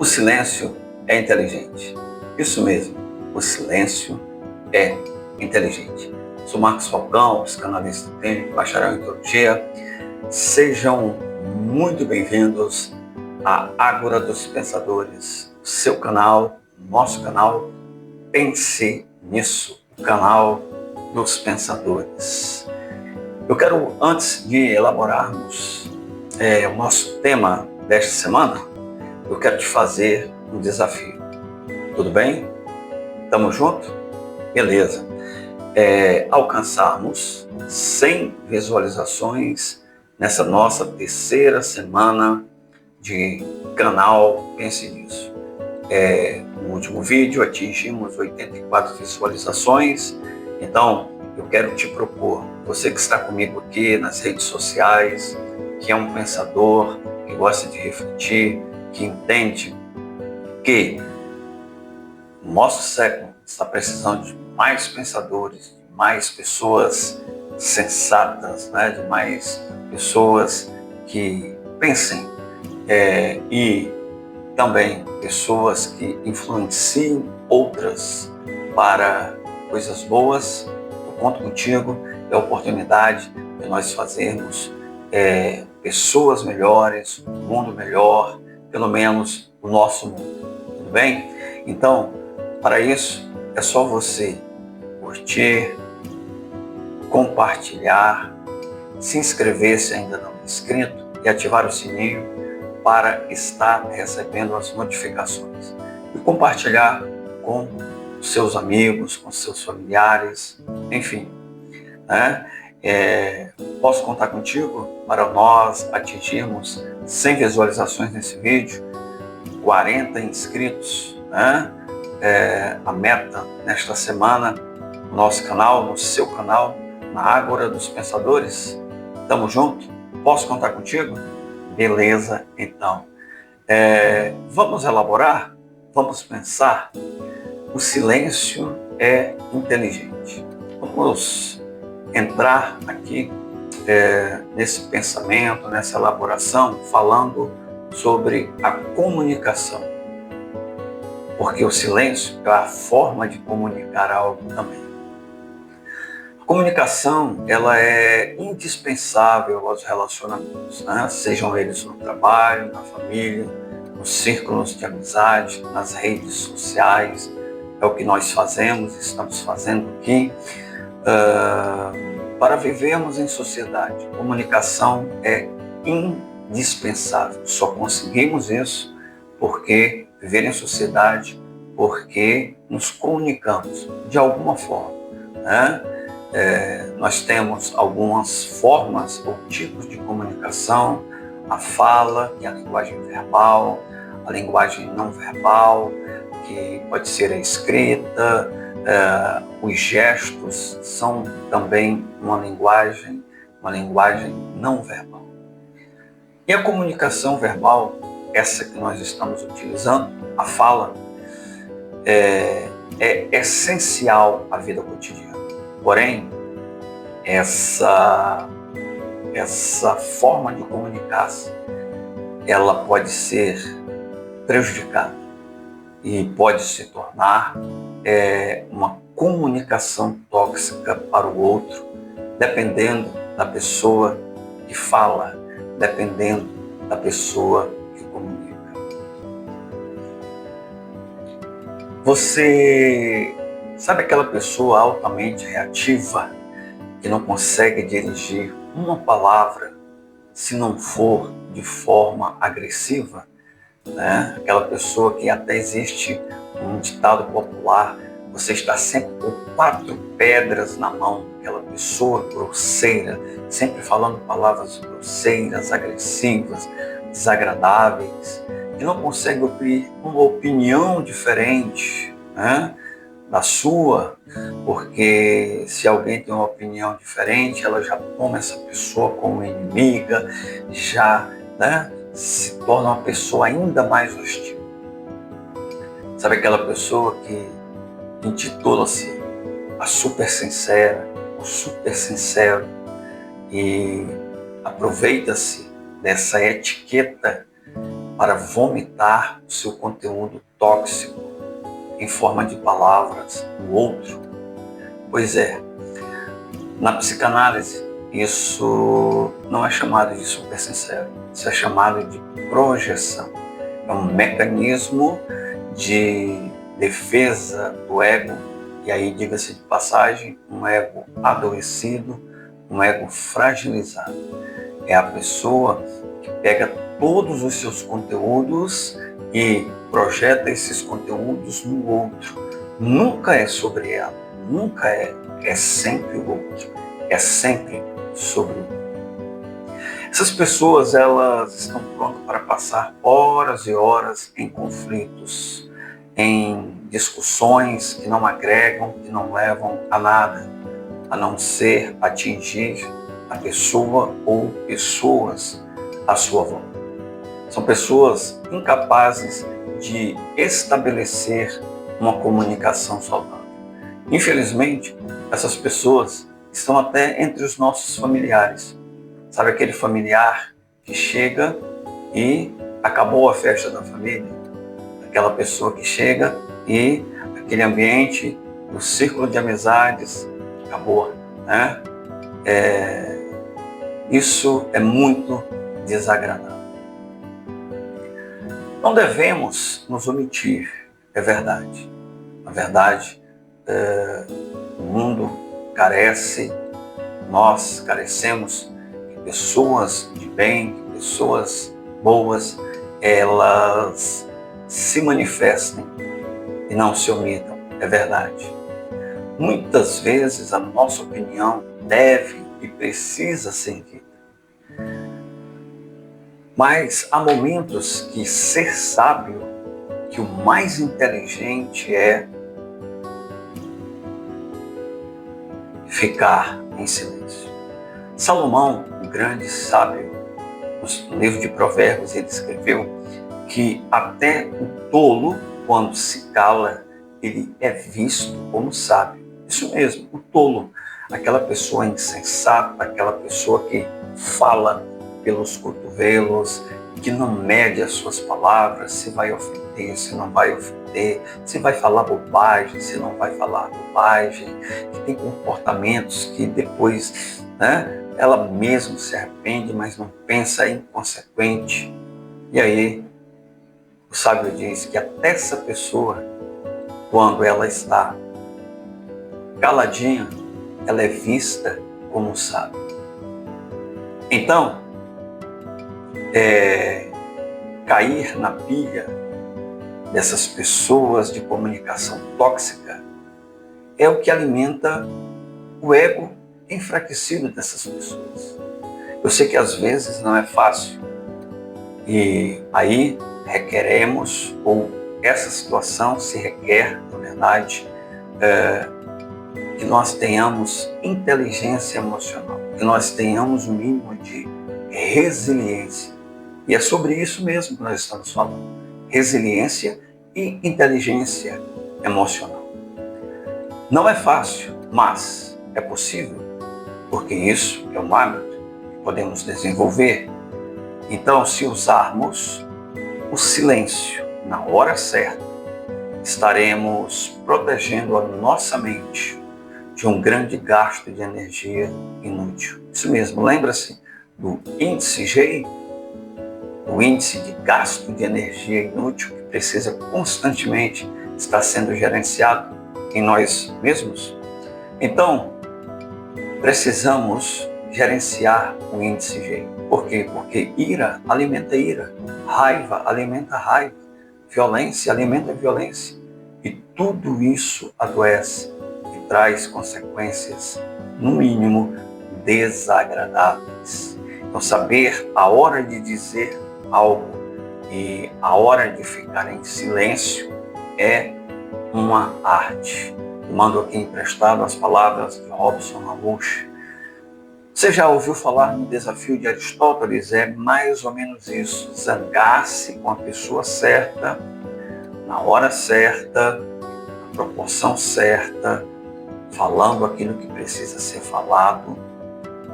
O silêncio é inteligente. Isso mesmo, o silêncio é inteligente. Sou Marcos Falcão, psicanalista clínico, bacharel em teologia. Sejam muito bem-vindos à Ágora dos Pensadores, seu canal, nosso canal Pense Nisso, o canal dos pensadores. Eu quero, antes de elaborarmos o nosso tema desta semana, eu quero te fazer um desafio. Tudo bem? Tamo junto? Beleza. Alcançarmos 100 visualizações nessa nossa terceira semana de canal Pense Nisso. No último vídeo atingimos 84 visualizações, então eu quero te propor, você que está comigo aqui nas redes sociais, que é um pensador, que gosta de refletir, que entende que o nosso século está precisando de mais pensadores, de mais pessoas sensatas, de mais pessoas que pensem e também pessoas que influenciem outras para coisas boas. Eu conto contigo, é a oportunidade de nós fazermos pessoas melhores, um mundo melhor, pelo menos o nosso mundo, tudo bem? Então, para isso, é só você curtir, compartilhar, se inscrever se ainda não é inscrito e ativar o sininho para estar recebendo as notificações. E compartilhar com seus amigos, com seus familiares, enfim. Posso contar contigo para nós atingirmos 100 visualizações nesse vídeo, 40 inscritos, a meta nesta semana no nosso canal, no seu canal, na Ágora dos Pensadores. Tamo junto? Posso contar contigo? Beleza, então. Vamos elaborar? Vamos pensar? O silêncio é inteligente. Vamos entrar aqui nesse pensamento, nessa elaboração, falando sobre a comunicação. Porque o silêncio é a forma de comunicar algo também. A comunicação, ela é indispensável aos relacionamentos, sejam eles no trabalho, na família, nos círculos de amizade, nas redes sociais. É o que nós fazemos, estamos fazendo aqui para vivermos em sociedade. Comunicação é indispensável. Só conseguimos isso porque viver em sociedade, porque nos comunicamos de alguma forma. Nós temos algumas formas ou tipos de comunicação: a fala, que é a linguagem verbal, a linguagem não verbal, que pode ser a escrita, os gestos são também uma linguagem não verbal. E a comunicação verbal, essa que nós estamos utilizando, a fala, é essencial à vida cotidiana. Porém, essa forma de comunicar-se, ela pode ser prejudicada e pode se tornar uma comunicação tóxica para o outro, dependendo da pessoa que fala, dependendo da pessoa que comunica. Você sabe aquela pessoa altamente reativa que não consegue dirigir uma palavra se não for de forma agressiva? Aquela pessoa que até existe um ditado popular: você está sempre com 4 pedras na mão. Aquela pessoa grosseira, sempre falando palavras grosseiras, agressivas, desagradáveis, que não consegue ouvir uma opinião diferente da sua, porque se alguém tem uma opinião diferente, ela já toma essa pessoa como inimiga, já se torna uma pessoa ainda mais hostil. Sabe aquela pessoa que intitula-se a super sincera, o super sincero, e aproveita-se dessa etiqueta para vomitar o seu conteúdo tóxico em forma de palavras no outro? Pois é, na psicanálise, isso não é chamado de supersincero, isso é chamado de projeção. É um mecanismo de defesa do ego, e aí, diga-se de passagem, um ego adoecido, um ego fragilizado. É a pessoa que pega todos os seus conteúdos e projeta esses conteúdos no outro. Nunca é sobre ela, nunca é sempre o outro, é sempre sobre o outro. Essas pessoas, elas estão prontas para passar horas e horas em conflitos, em discussões que não agregam, que não levam a nada, a não ser atingir a pessoa ou pessoas à sua volta. São pessoas incapazes de estabelecer uma comunicação saudável. Infelizmente, essas pessoas estão até entre os nossos familiares. Sabe aquele familiar que chega e acabou a festa da família? Aquela pessoa que chega e aquele ambiente, o círculo de amizades acabou, né? Isso é muito desagradável. Não devemos nos omitir, é verdade. Na verdade, o mundo carece, nós carecemos de pessoas de bem, de pessoas boas, elas se manifestem e não se omitam, é verdade. Muitas vezes a nossa opinião deve e precisa ser dita. Mas há momentos que ser sábio, que o mais inteligente é ficar em silêncio. Salomão, o grande sábio, no livro de Provérbios, ele escreveu que até o tolo, quando se cala, ele é visto como sábio. Isso mesmo, o tolo, aquela pessoa insensata, aquela pessoa que fala pelos cotovelos, que não mede as suas palavras, se vai ofender, se não vai ofender, se vai falar bobagem, se não vai falar bobagem, que tem comportamentos que depois, né, ela mesma se arrepende, mas não pensa, é inconsequente. E aí, o sábio diz que até essa pessoa, quando ela está caladinha, ela é vista como sábio. Então, cair na pilha dessas pessoas de comunicação tóxica é o que alimenta o ego enfraquecido dessas pessoas. Eu sei que às vezes não é fácil e aí requeremos, ou essa situação se requer, na verdade, que nós tenhamos inteligência emocional, que nós tenhamos um mínimo de resiliência. E é sobre isso mesmo que nós estamos falando. Resiliência e inteligência emocional. Não é fácil, mas é possível, porque isso é um hábito que podemos desenvolver. Então, se usarmos o silêncio na hora certa, estaremos protegendo a nossa mente de um grande gasto de energia inútil. Isso mesmo, lembra-se do índice GI, o índice de gasto de energia inútil que precisa constantemente estar sendo gerenciado em nós mesmos? Então, precisamos gerenciar o índice GI. Por quê? Porque ira alimenta ira, raiva alimenta raiva, violência alimenta violência. E tudo isso adoece e traz consequências, no mínimo, desagradáveis. Então, saber a hora de dizer algo e a hora de ficar em silêncio é uma arte. Mando aqui emprestado as palavras de Robson Ramush. Você já ouviu falar no desafio de Aristóteles? É mais ou menos isso. Zangar-se com a pessoa certa, na hora certa, na proporção certa, falando aquilo que precisa ser falado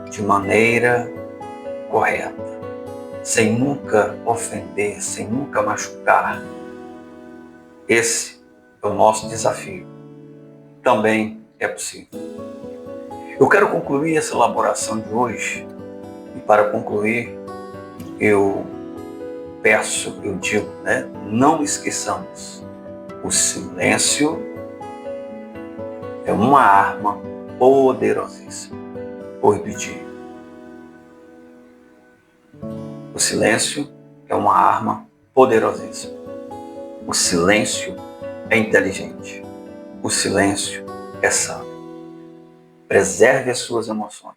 de maneira correta. sem nunca ofender, sem nunca machucar. Esse é o nosso desafio. Também é possível. Eu quero concluir essa elaboração de hoje, e para concluir, eu digo, não esqueçamos, o silêncio é uma arma poderosíssima. Vou repetir. O silêncio é uma arma poderosíssima. O silêncio é inteligente. O silêncio é sábio. Preserve as suas emoções.